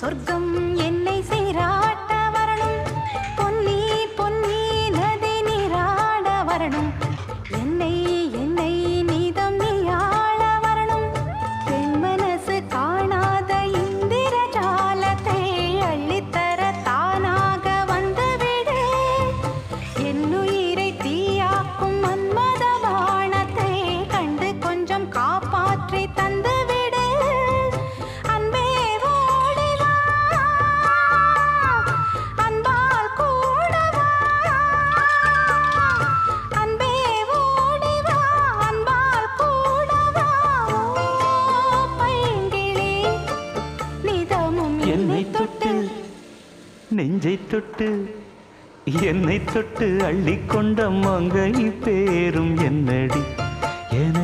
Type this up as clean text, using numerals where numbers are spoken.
சொர்க்கம் என்னை சீராட்ட வரணும், பொன்னி பொன்னி நதி நீராட வரணும், என்னை என்னை நீதம் நீயாள வரணும், பெண் மனசு காணாத இந்திர ஜாலத்தை அள்ளித்தர தானாக வந்துவிடு, என்னுயிரை தீயாக்கும் மன்மத வானத்தை கண்டு கொஞ்சம் காப்பாற்றி தந்துவிடு, அன்பே ஓடிவா அன்பால் கூடவா, அன்பே ஓடிவா அன்பால் கூடவா, பைங்கிளி நிதமும் என்னை தொட்டு நெஞ்சை தொட்டு என்னை தொட்டு அள்ளிக்கொண்ட மங்கை பேரும் என்னடி என